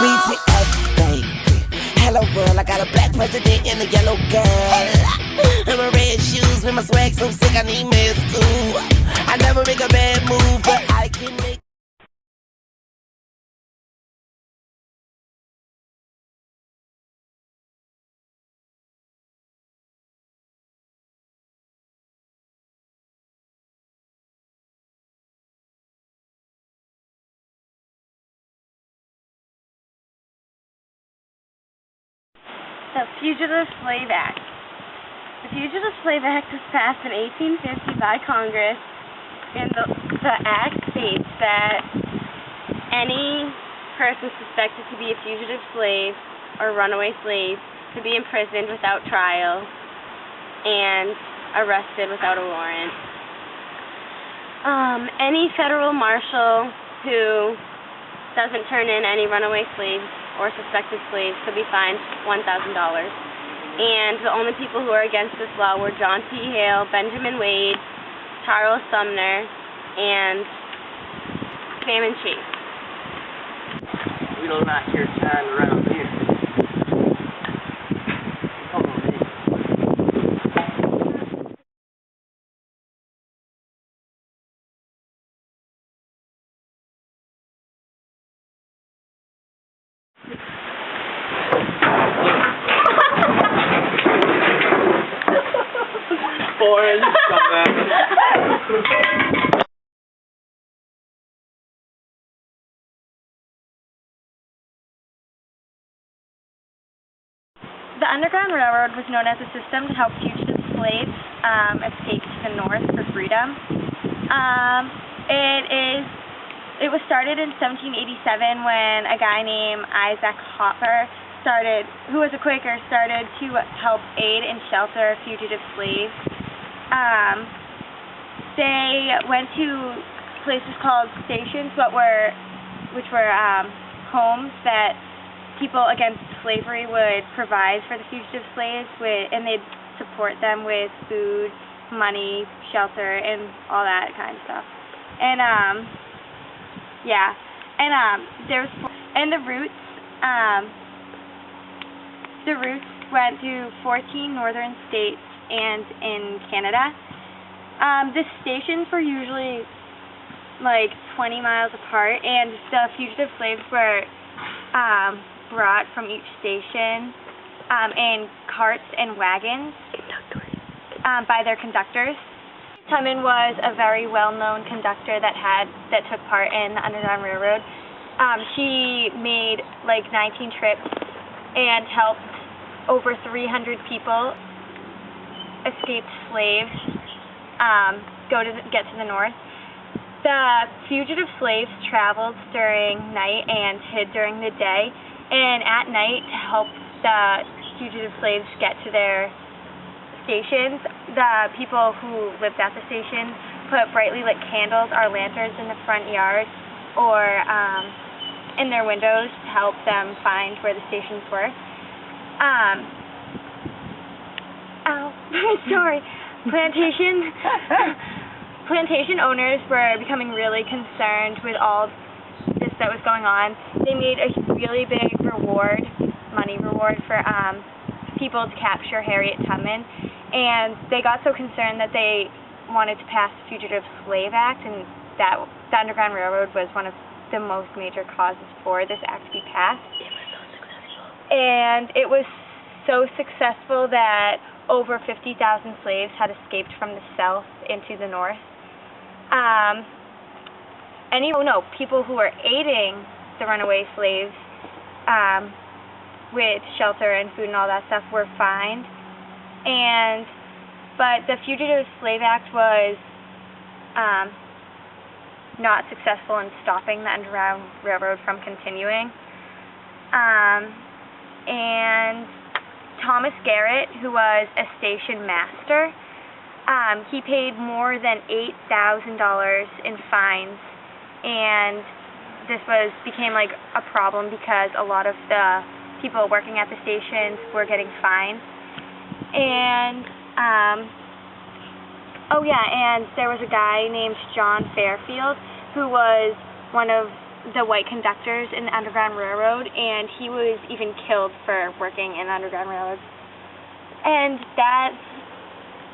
BTS, baby. Hello world, I got a black president and a yellow girl. And my red shoes with my swag so sick I need med school. I never make a bad move, but I can make. The Fugitive Slave Act. The Fugitive Slave Act was passed in 1850 by Congress, and the act states that any person suspected to be a fugitive slave or runaway slave could be imprisoned without trial and arrested without a warrant. Any federal marshal who doesn't turn in any runaway slaves or suspected slaves could be fined $1,000. And the only people who are against this law were John P. Hale, Benjamin Wade, Charles Sumner, and Salmon Chase. We don't like your sign around here. Come on in. Orange, The Underground Railroad was known as a system to help fugitive slaves escape to the north for freedom. It was started in 1787 when a guy named Isaac Hopper who was a Quaker, started to help aid and shelter fugitive slaves. They went to places called stations, which were homes that people against slavery would provide for the fugitive slaves, and they'd support them with food, money, shelter, and all that kind of stuff. And the routes went to 14 northern states and in Canada. The stations were usually like 20 miles apart, and the fugitive slaves were brought from each station in carts and wagons by their conductors. Tubman was a very well-known conductor that took part in the Underground Railroad. She made like 19 trips and helped over 300 people, escaped slaves, get to the north. The fugitive slaves traveled during night and hid during the day, and at night, to help the fugitive slaves get to their stations, the people who lived at the station put brightly lit candles or lanterns in the front yard or in their windows to help them find where the stations were. Sorry. Plantation owners were becoming really concerned with all this that was going on. They made a really big money reward for people to capture Harriet Tubman, and they got so concerned that they wanted to pass the Fugitive Slave Act, and that the Underground Railroad was one of the most major causes for this act to be passed. It was so successful. And it was so successful that over 50,000 slaves had escaped from the south into the north. People who were aiding the runaway slaves with shelter and food and all that stuff were fined. But the Fugitive Slave Act was not successful in stopping the Underground Railroad from continuing. And Thomas Garrett, who was a station master, he paid more than $8,000 in fines, and this became like a problem because a lot of the people working at the stations were getting fined. And and there was a guy named John Fairfield who was one of the white conductors in the Underground Railroad, and he was even killed for working in the Underground Railroad. And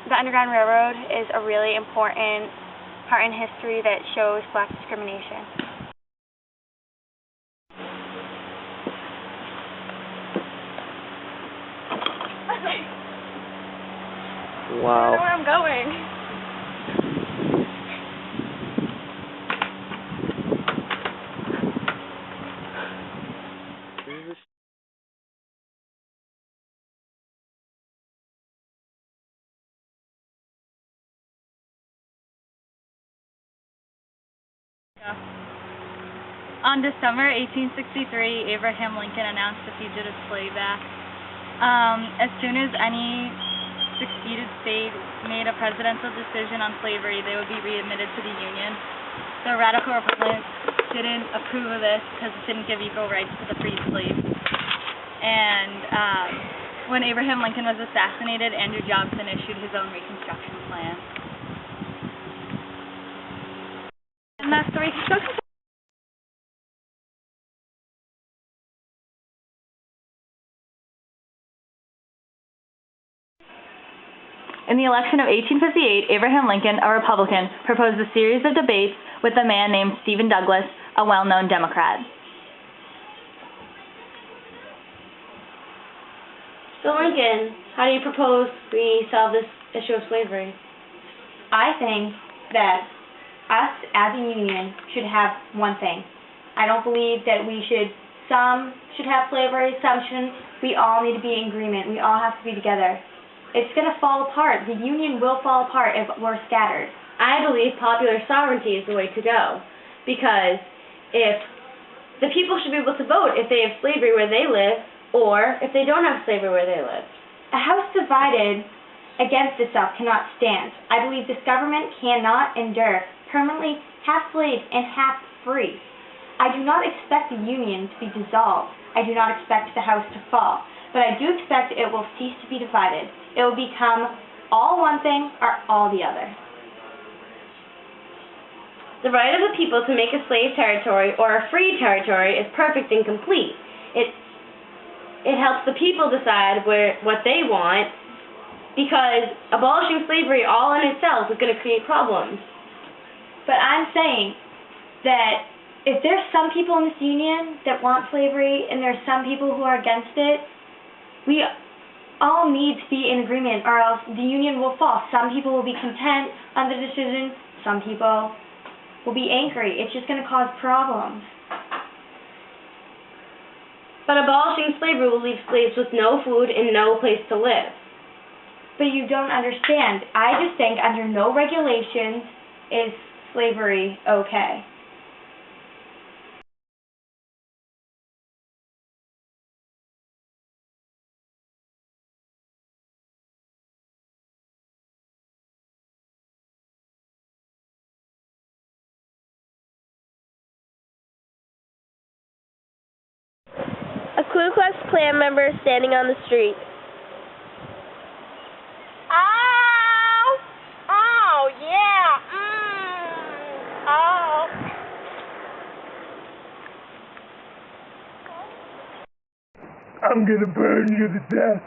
the Underground Railroad is a really important part in history that shows black discrimination. Wow. I don't know where I'm going. On December 1863, Abraham Lincoln announced the Fugitive Slave Act. As soon as any seceded state made a presidential decision on slavery, they would be readmitted to the Union. The Radical Republicans didn't approve of this because it didn't give equal rights to the freed slaves. And when Abraham Lincoln was assassinated, Andrew Johnson issued his own Reconstruction plan. And that's the Reconstruction plan. In the election of 1858, Abraham Lincoln, a Republican, proposed a series of debates with a man named Stephen Douglas, a well-known Democrat. So Lincoln, how do you propose we solve this issue of slavery? I think that us as a union should have one thing. I don't believe that some should have slavery, some shouldn't. We all need to be in agreement. We all have to be together. It's going to fall apart. The union will fall apart if we're scattered. I believe popular sovereignty is the way to go, because if the people should be able to vote if they have slavery where they live, or if they don't have slavery where they live. A house divided against itself cannot stand. I believe this government cannot endure permanently half slave and half free. I do not expect the union to be dissolved. I do not expect the house to fall, but I do expect it will cease to be divided. It will become all one thing or all the other. The right of the people to make a slave territory or a free territory is perfect and complete. It helps the people decide what they want, because abolishing slavery all in itself is going to create problems. But I'm saying that if there's some people in this union that want slavery and there's some people who are against it, we all need to be in agreement, or else the union will fall. Some people will be content on the decision, some people will be angry. It's just going to cause problems. But abolishing slavery will leave slaves with no food and no place to live. But you don't understand. I just think under no regulations is slavery okay. A Ku Klux Klan member standing on the street. Oh! Oh, yeah! Oh! I'm gonna burn you to death.